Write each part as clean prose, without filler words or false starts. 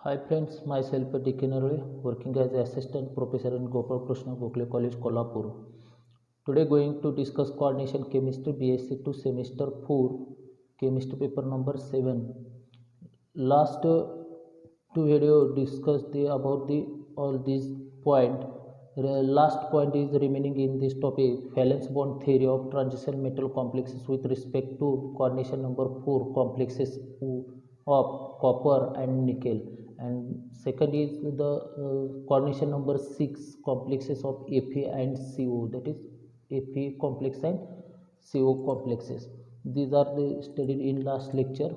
Hi friends, myself D.K. Narole, working as assistant professor in Gopal Krishna Gokhale College, Kolhapur. Today going to discuss coordination chemistry BSc 2 semester 4, chemistry paper number 7. Last two video discussed about the all these point. Last point is remaining in this topic, valence bond theory of transition metal complexes with respect to coordination number 4 complexes of copper and nickel, and second is the coordination number 6 complexes of Fe and Co, that is Fe complex and Co complexes. These are the studied in last lecture.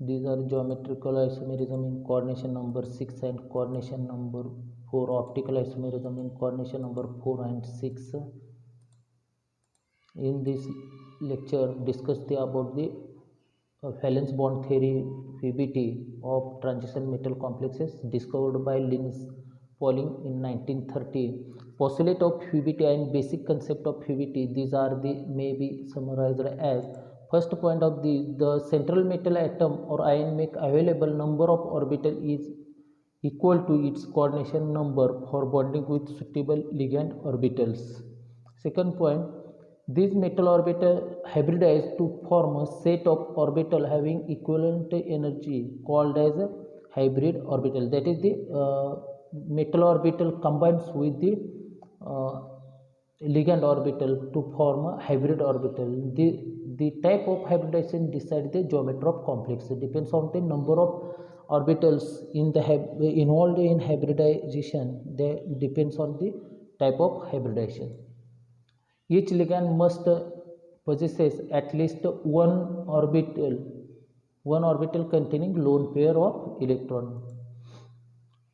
These are geometrical isomerism in coordination number 6 and coordination number 4, optical isomerism in coordination number 4 and 6. In this lecture, discuss about the valence bond theory (VBT) of transition metal complexes discovered by Linus Pauling in 1930. Postulate of VBT and basic concept of VBT. These are the may be summarized as: first point of the central metal atom or ion make available number of orbital is equal to its coordination number for bonding with suitable ligand orbitals. Second point, these metal orbitals hybridize to form a set of orbital having equivalent energy called as a hybrid orbital. That is the metal orbital combines with the uh, ligand orbital to form a hybrid orbital. The type of hybridization decides the geometry of complex. It depends on the number of orbitals in the involved in hybridization. They depends on the type of hybridization. Each ligand must possesses at least one orbital containing lone pair of electron.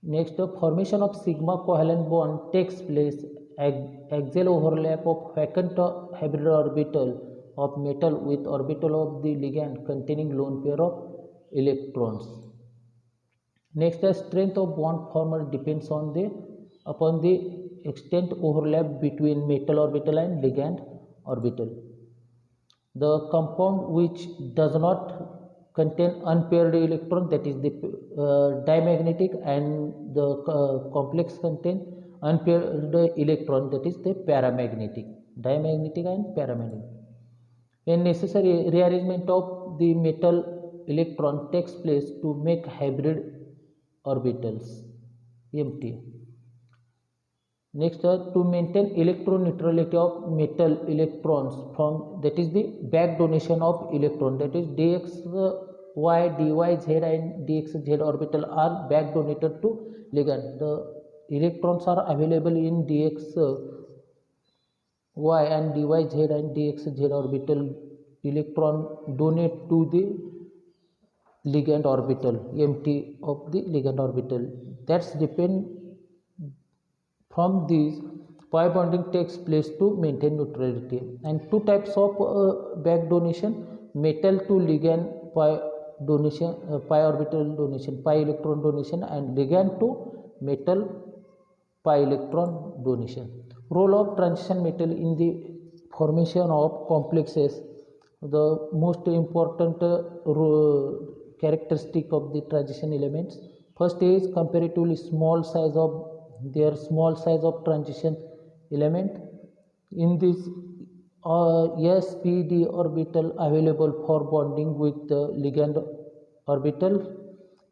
Next, the formation of sigma covalent bond takes place axial overlap of vacant hybrid orbital of metal with orbital of the ligand containing lone pair of electrons. Next, the strength of bond former depends upon the extent overlap between metal orbital and ligand orbital. The compound which does not contain unpaired electron, that is the diamagnetic, and the complex contain unpaired electron, that is the paramagnetic. Diamagnetic and paramagnetic. A necessary rearrangement of the metal electron takes place to make hybrid orbitals empty. Next, to maintain electron neutrality of metal electrons from, that is the back donation of electron, that is dx y, dy z and dx z orbital are back donated to ligand. The electrons are available in dx y and dy z and dx z orbital. Electron donate to the ligand orbital, empty of the ligand orbital. That's depend from these, pi bonding takes place to maintain neutrality. And two types of back donation: metal to ligand pi donation, pi orbital donation, pi electron donation, and ligand to metal pi electron donation. Role of transition metal in the formation of complexes. The most important characteristic of the transition elements. First is comparatively small size of transition element. In this SPD orbital available for bonding with the ligand orbital,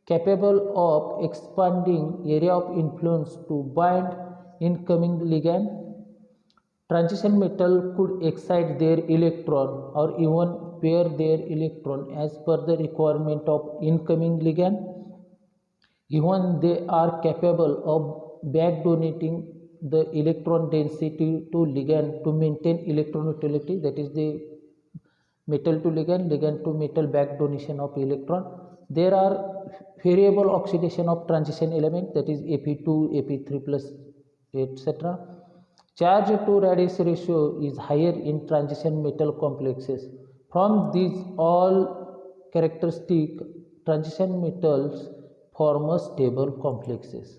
capable of expanding area of influence to bind incoming ligand. Transition metal could excite their electron or even pair their electron as per the requirement of incoming ligand. Even they are capable of back donating the electron density to ligand to maintain electron neutrality, that is the metal to ligand, ligand to metal back donation of electron. There are variable oxidation of transition element, that is Ap2, Ap3 plus etc. Charge to radius ratio is higher in transition metal complexes. From these all characteristic, transition metals form a stable complexes.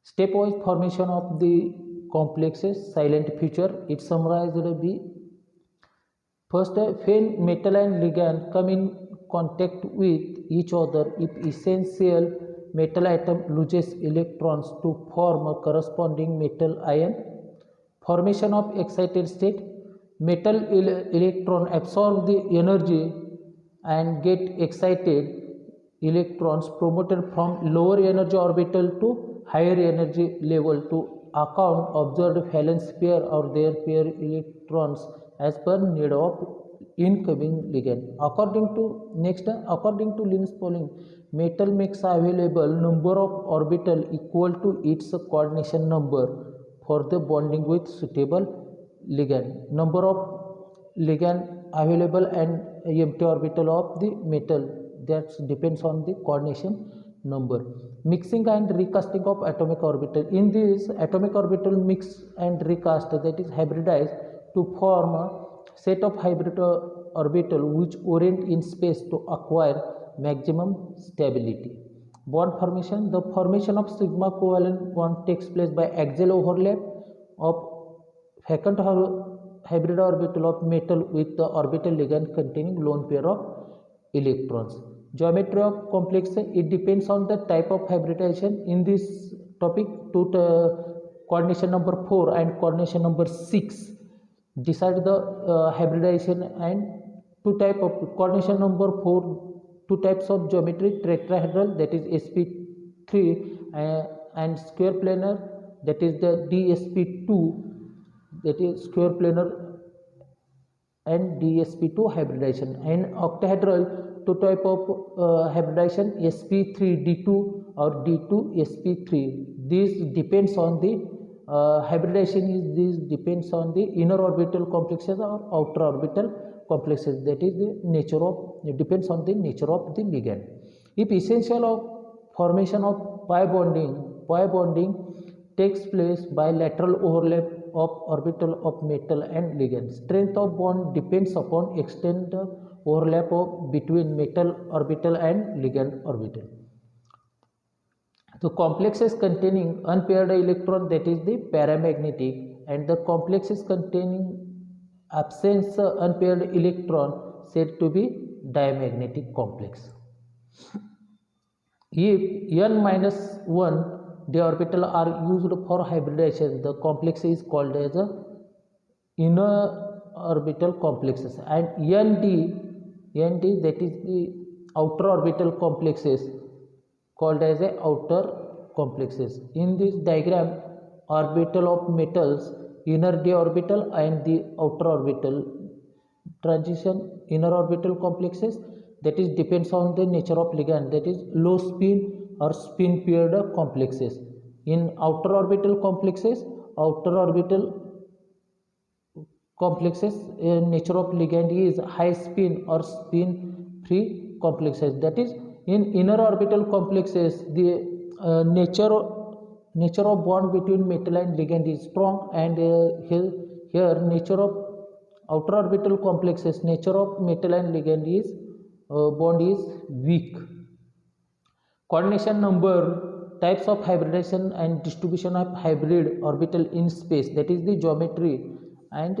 Stepwise formation of the complexes, silent feature. It summarized the First, when metal and ligand come in contact with each other, if essential metal atom loses electrons to form a corresponding metal ion. Formation of excited state. Metal electron absorb the energy and get excited. Electrons promoted from lower energy orbital to higher energy level to account observed valence pair or their pair electrons as per need of incoming ligand. According to Linus Pauling, metal makes available number of orbital equal to its coordination number for the bonding with suitable ligand. Number of ligand available and empty orbital of the metal, that depends on the coordination number. Mixing and recasting of atomic orbital. In this atomic orbital mix and recast, that is hybridized to form a set of hybrid orbital which orient in space to acquire maximum stability. Bond formation. The formation of sigma covalent bond takes place by axial overlap of vacant hybrid orbital of metal with the orbital ligand containing lone pair of electrons. Geometry of complex, it depends on the type of hybridization. In this topic, coordination number 4 and coordination number 6 decide the hybridization, and two type of coordination number 4, two types of geometry: tetrahedral, that is sp3, and square planar, that is the dsp2, that is square planar and dsp2 hybridization. And octahedral, two type of hybridization: sp3d2 or d2sp3. This depends on the hybridization this depends on the inner orbital complexes or outer orbital complexes, that is the nature of, it depends on the nature of the ligand. If essential of formation of pi bonding takes place by lateral overlap of orbital of metal and ligand. Strength of bond depends upon extent of overlap of between metal orbital and ligand orbital. The complexes containing unpaired electron, that is the paramagnetic, and the complexes containing absence unpaired electron said to be diamagnetic complex. If n-1 d orbital are used for hybridization, the complex is called as a inner orbital complexes, and nd, that is the outer orbital complexes, called as a outer complexes. In this diagram, orbital of metals, inner d orbital and the outer orbital transition inner orbital complexes, that is depends on the nature of ligand, that is low spin or spin paired complexes. In outer orbital complexes, nature of ligand is high spin or spin free complexes, that is in inner orbital complexes the nature of bond between metal and ligand is strong, and here nature of outer orbital complexes, nature of metal and ligand is bond is weak. Coordination number, types of hybridization and distribution of hybrid orbital in space, that is the geometry and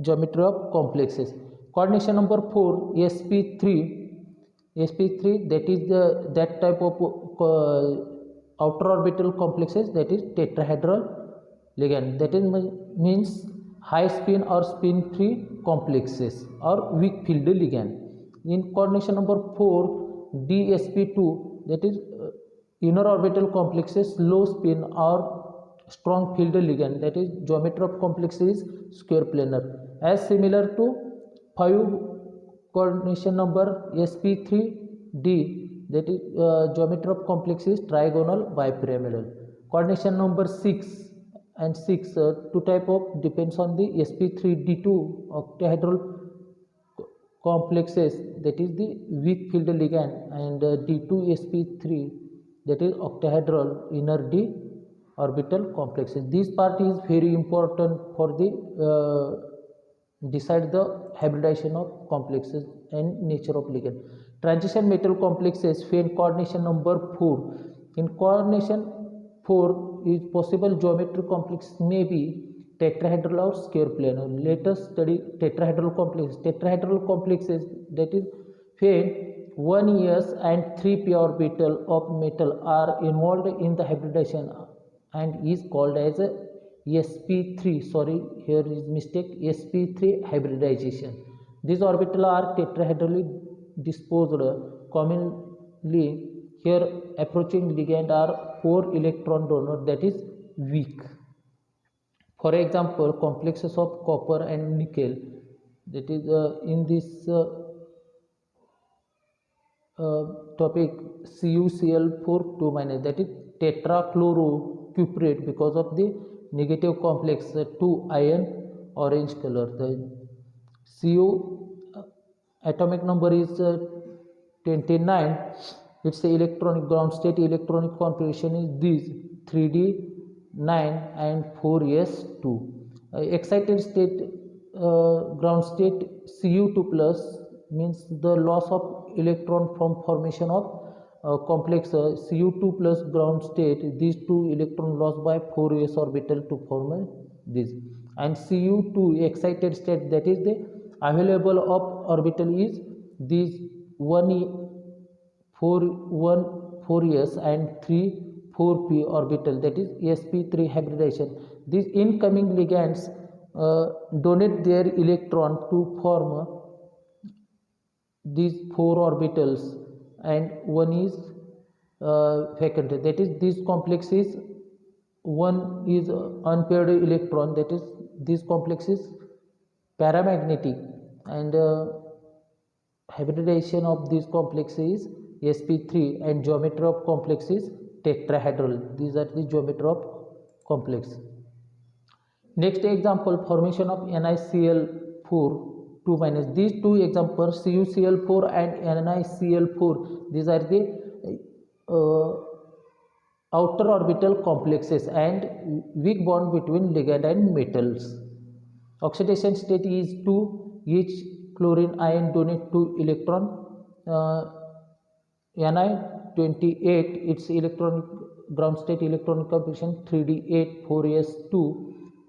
geometry of complexes. Coordination number 4, sp3, that is that type of outer orbital complexes, that is tetrahedral ligand, that is means high spin or spin free complexes or weak field ligand. In coordination number 4, dsp2, that is inner orbital complexes, low spin or strong field ligand, that is geometry of complex is square planar. As similar to 5, coordination number sp3d, that is geometry of complex is trigonal bipyramidal. Coordination number 6 and 6, two type of depends on the sp3d2 octahedral complexes, that is the weak field ligand, and d2sp3, that is octahedral inner d orbital complexes. This part is very important for the decide the hybridization of complexes and nature of ligand. Transition metal complexes when coordination number 4. In coordination 4 is possible geometry complex may be tetrahedral or square planar. Let us study tetrahedral complex. Tetrahedral complexes, that is when 1s and 3p orbital of metal are involved in the hybridization and is called as a sp3. Sorry, here is mistake. sp3 hybridization. These orbitals are tetrahedrally disposed. Commonly here approaching ligand are 4 electron donor, that is weak. For example, complexes of copper and nickel, that is in this topic CuCl4 2 minus, that is tetrachlorocuprate, because of the negative complex 2 ion orange color. The Cu atomic number is 29. Its electronic ground state electronic configuration is this 3d9 and 4s2. Excited state ground state Cu2 plus means the loss of electron from formation of complex Cu2 plus ground state. These two electron lost by 4s orbital to form this. And Cu2 excited state, that is the available of orbital is these 4s and 4p orbital, that is sp3 hybridization. These incoming ligands donate their electron to form these 4 orbitals and one is vacant, that is this complex is one is unpaired electron, that is this complex is paramagnetic, and hybridization of this complex is sp3 and geometry of complex is tetrahedral. These are the geometry of complex. Next example, formation of NiCl4 2 minus. These two examples CuCl4 and NiCl4, these are the outer orbital complexes and weak bond between ligand and metals. Oxidation state is 2. Each chlorine ion donate 2 electron. Ni28, its electronic ground state electronic configuration 3d8 4s2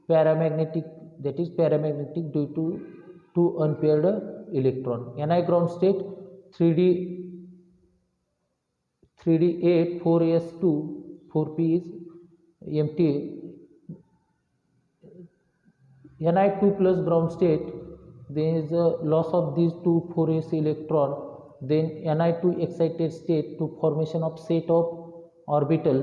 paramagnetic, that is paramagnetic due to 2 unpaired electron. Ni ground state 3d8 4s2 4p is empty. Ni2 plus ground state, there is a loss of these two 4s electron. Then Ni2 excited state to formation of set of orbital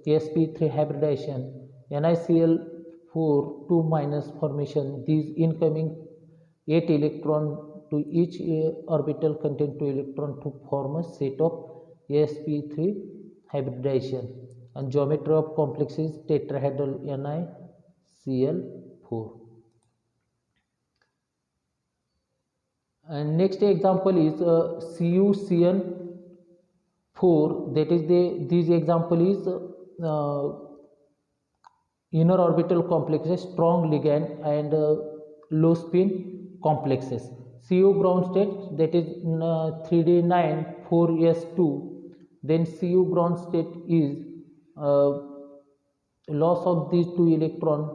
sp3 hybridization. NiCl4 2 minus formation. These incoming 8 electron to each orbital contain 2 electron to form a set of sp3 hybridization, and geometry of complex is tetrahedral NiCl4. And next example is CuCN4, that is this example is inner orbital complexes, strong ligand and low spin complexes. Cu ground state, that is 3d9 4s2. Then Cu ground state is loss of these 2 electron.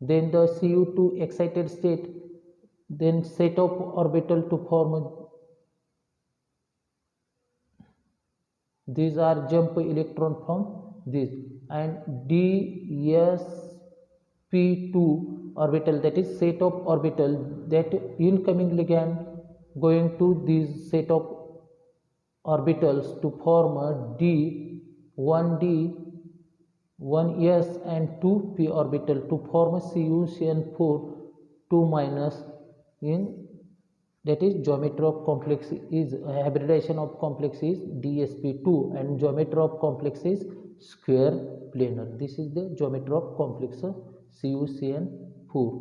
Then the Cu2 excited state, then set of orbital to form, these are jump electron from this, and dsp2 orbital, that is set of orbital, that incoming ligand going to this set of orbitals to form a d1s and 2p orbital to form a CuCN4 2 minus, in that is geometry of complex is hybridization of complex is dsp2 and geometry of complex is square planar. This is the geometry of complex CuCN4.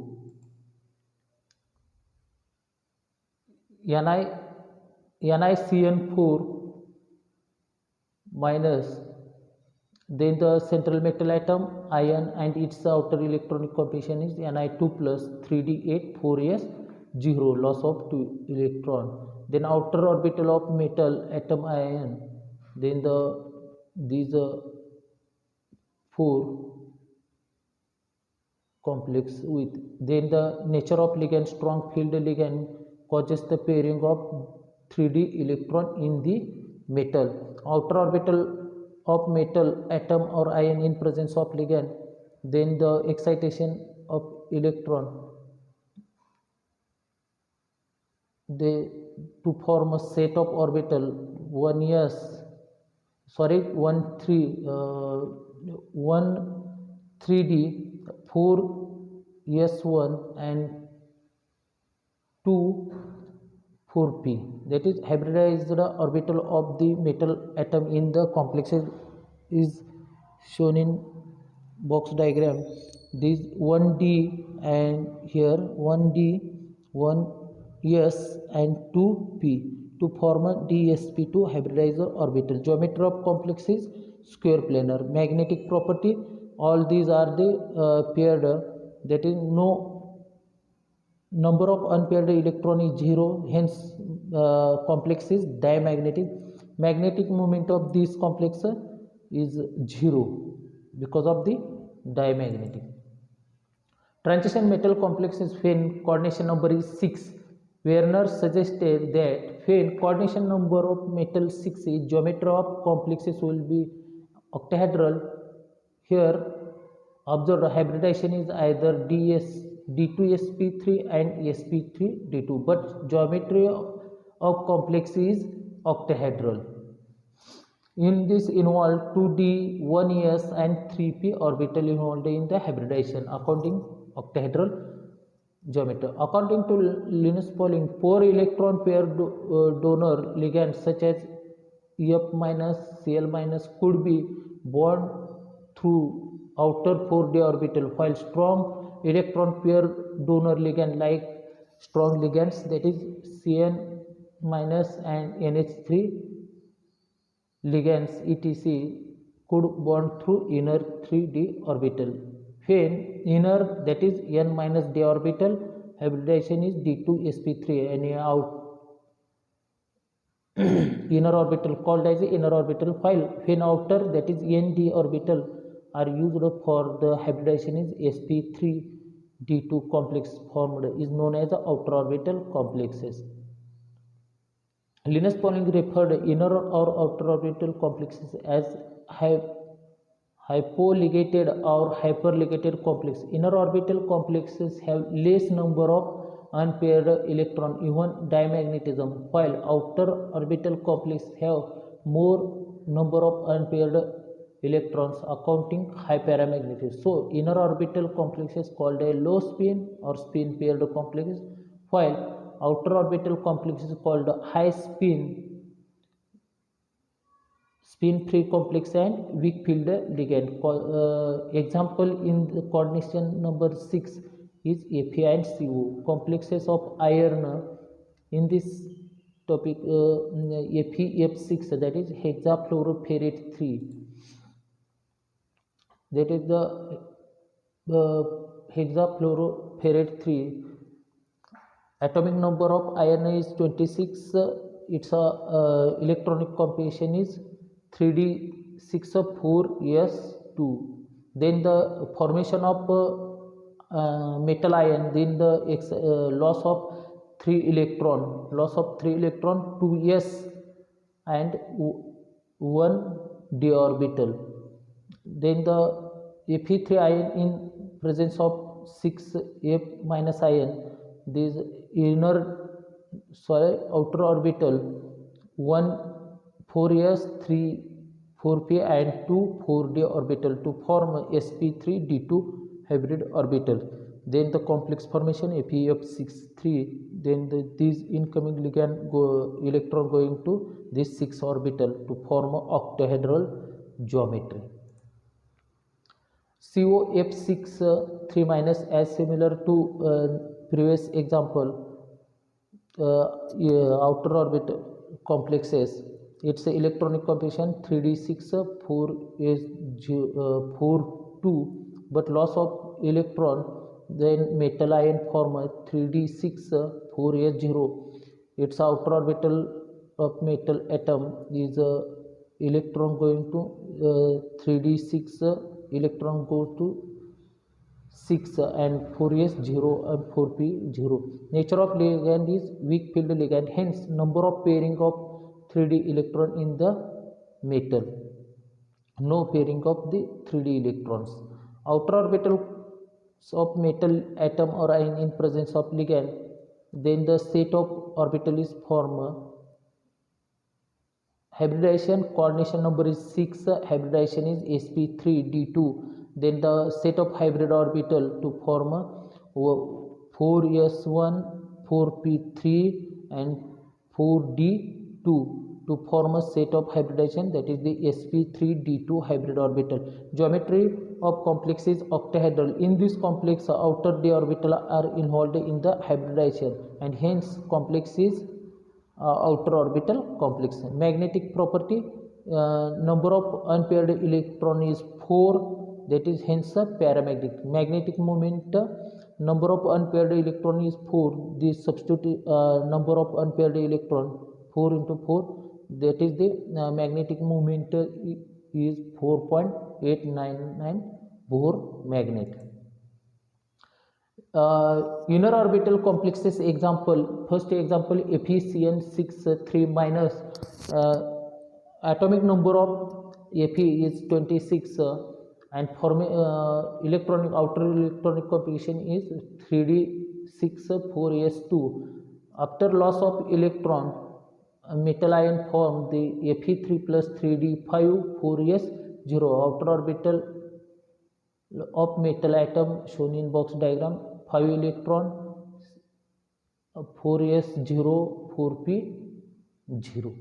NiCN4 minus, then the central metal atom ion and its outer electronic configuration is Ni2 plus 3d8 4s 0, loss of 2 electron. Then outer orbital of metal atom ion, then these 4 complex with. Then the nature of ligand, strong field ligand causes the pairing of 3d electron in the metal. Outer orbital of metal atom or ion in presence of ligand, then the excitation of electron, they to form a set of orbital 1s, sorry 1 3 1 3d 4s1 and 2 4p, that is hybridized orbital of the metal atom in the complexes is shown in box diagram. This 1d and here 1d 1s and 2p to form a dsp2 hybridizer orbital. Geometry of complex is square planar. Magnetic property, all these are the paired, that is no number of unpaired electron is 0, hence complex is diamagnetic. Magnetic moment of this complex is 0 because of the diamagnetic. Transition metal complexes when coordination number is 6. Werner suggested that when coordination number of metal 6 is, geometry of complexes will be octahedral. Here observe the hybridization is either d2sp3 and sp3d2, but geometry of complex is octahedral. In this involved 2d 1s and 3p orbital involved in the hybridization according octahedral geometry. According to Linus Pauling, 4 electron pair donor ligands such as F minus Cl minus could be bound through outer 4d orbital, while strong electron pair donor ligand like strong ligands, that is Cn minus and NH3 ligands etc could bond through inner 3d orbital. When inner, that is n minus d orbital, hybridization is d2sp3 and out inner orbital called as inner orbital, while when outer, that is nd orbital, are used for the hybridization is sp3d2 complex formed is known as the outer orbital complexes. Linus Pauling referred inner or outer orbital complexes as hypoligated or hyperligated complex. Inner orbital complexes have less number of unpaired electron, even diamagnetism, while outer orbital complexes have more number of unpaired electrons, accounting high paramagnetism. So inner orbital complexes called a low spin or spin paired complexes, while outer orbital complexes called high spin free complex and weak field ligand. Example in the coordination number 6 is Fe and Co. Complexes of iron in this topic FeF6, that is hexafluoroferrate 3, that is the hexafluoroferrate 3. Atomic number of iron is 26. Its electronic composition is 3d6 4s2. Then the formation of metal ion, then the loss of 3 electron 2s and 1 d orbital. Then the Fe3 ion in presence of 6f minus ion, this outer orbital 1 4s 3 4p and 2 4d orbital to form sp3d2 hybrid orbital. Then the complex formation FeF6 3, then these incoming ligand electron going to this 6 orbital to form octahedral geometry. COF6 3 minus, as similar to previous example, outer orbital complexes, its electronic composition 3d6 4s2, but loss of electron, then metal ion form 3d6 4s0. Its outer orbital of metal atom is electron going to 3d6 electron go to 6 and 4s 0 and 4p 0. Nature of ligand is weak field ligand, hence number of pairing of 3d electron in the metal, no pairing of the 3d electrons. Outer orbitals of metal atom or ion in presence of ligand, then the set of orbital is formed. Hybridization coordination number is 6, hybridization is sp3d2, then the set of hybrid orbital to form 4s1 4p3 and 4d2 to form a set of hybridization, that is the sp3d2 hybrid orbital. Geometry of complex is octahedral. In this complex, outer d orbital are involved in the hybridization and hence complex is outer orbital complex. Magnetic property, number of unpaired electron is 4, that is hence a paramagnetic. Magnetic moment, number of unpaired electron is 4, this substitute number of unpaired electron 4 into 4, that is the magnetic moment is 4.899 Bohr magnet. Inner orbital complexes example, first example Fe6 3 minus, atomic number of Fe is 26 and electronic outer electronic configuration is 3d6 4s2. After loss of electron, metal ion form the Fe3 plus 3d5 4s0. Outer orbital of metal atom shown in box diagram, 5 electron 4s0 4p0.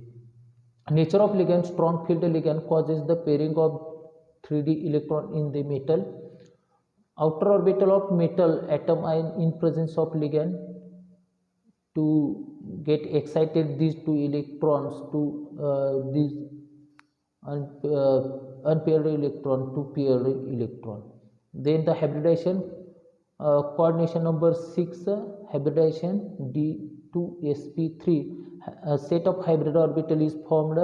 Nature of ligand, strong field ligand causes the pairing of 3d electron in the metal. Outer orbital of metal atom ion in presence of ligand, to get excited these two electrons to these unpaired electron to paired electron. Then the hybridization, coordination number 6, hybridization d2sp3, a set of hybrid orbital is formed,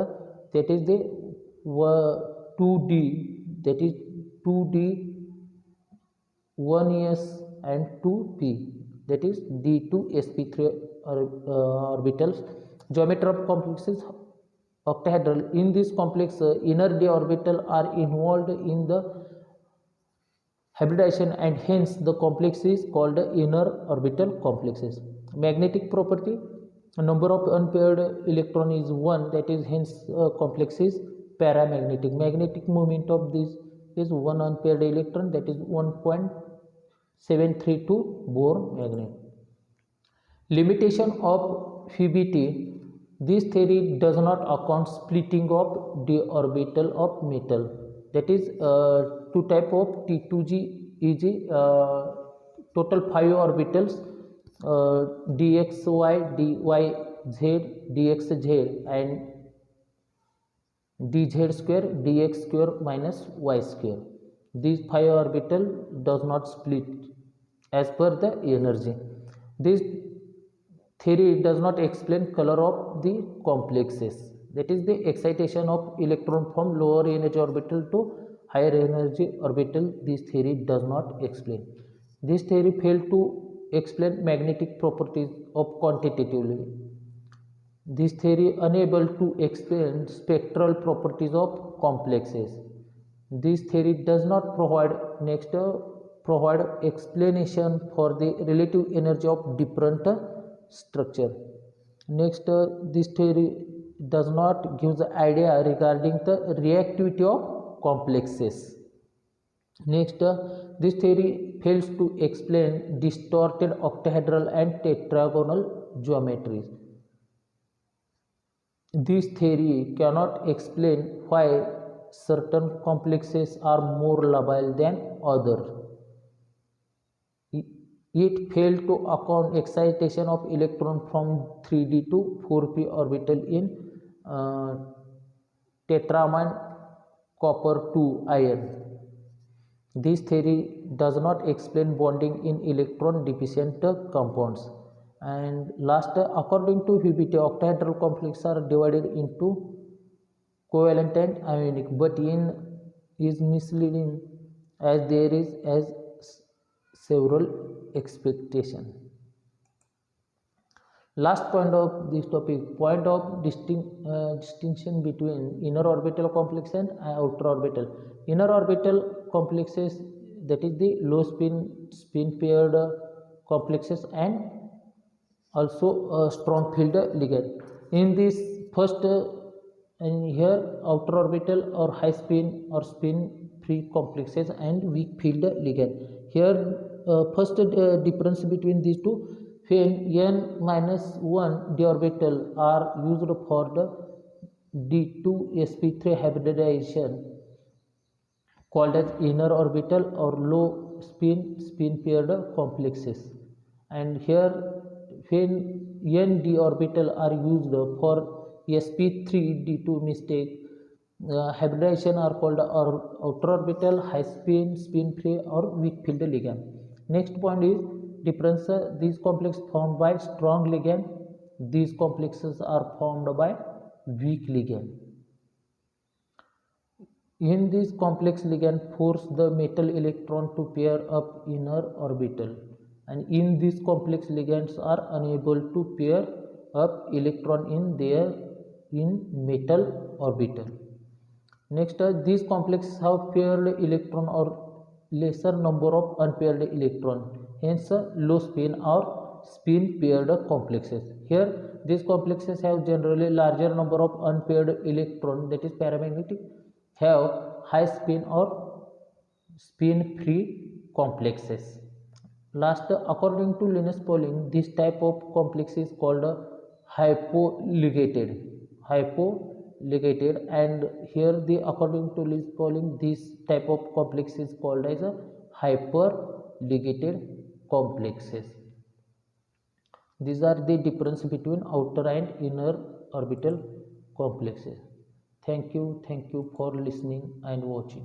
that is the 2d, that is 2d 1s and 2p, that is d2sp3 orbitals. Geometry of complexes octahedral. In this complex, inner d orbital are involved in the hybridization and hence the complex is called inner orbital complexes. Magnetic property, number of unpaired electron is 1, that is hence complex is paramagnetic. Magnetic moment of this is 1 unpaired electron, that is 1.732 Bohr magnet. Limitation of Fibity, this theory does not account splitting of d orbital of metal, that is two type of T2g is total 5 orbitals, dxy, dyz, dxz and dz square, dx square minus y square. These 5 orbital does not split as per the energy. This theory does not explain color of the complexes, that is the excitation of electron from lower energy orbital to higher energy orbital. This theory does not explain. This theory failed to explain magnetic properties of quantitatively. This theory unable to explain spectral properties of complexes. This theory does not provide provide explanation for the relative energy of different structure. Next, this theory does not give the idea regarding the reactivity of complexes. Next, this theory fails to explain distorted octahedral and tetragonal geometries. This theory cannot explain why certain complexes are more labile than others. It failed to account excitation of electron from 3d to 4p orbital in tetramine copper 2 ion. This theory does not explain bonding in electron deficient compounds. And last, according to Fibity, octahedral complexes are divided into covalent and ionic, but in is misleading as there is several expectation. Last point of this topic, point of distinction between inner orbital complex and outer orbital. Inner orbital complexes, that is the low spin paired complexes, and also a strong field ligand. In this first and here outer orbital or high spin or spin free complexes and weak field ligand. Here first difference between these two, when n minus 1 d orbital are used for the d2 sp3 hybridization called as inner orbital or low spin paired complexes, and here when n d orbital are used for sp3 d2 mistake hybridization are called outer orbital, high spin free or weak field ligand. Next point is difference, these complexes formed by strong ligand, these complexes are formed by weak ligand. In this complex ligand force the metal electron to pair up inner orbital, and in these complex ligands are unable to pair up electron in metal orbital. Next, these complexes have paired electron or lesser number of unpaired electron, hence low spin or spin paired complexes. Here these complexes have generally larger number of unpaired electron, that is paramagnetic, have high spin or spin free complexes. Last, according to Linus Pauling, this type of complex is called hypoligated, and here the according to Linus Pauling this type of complex is called as a hyperligated complexes. These are the difference between outer and inner orbital complexes. Thank you for listening and watching.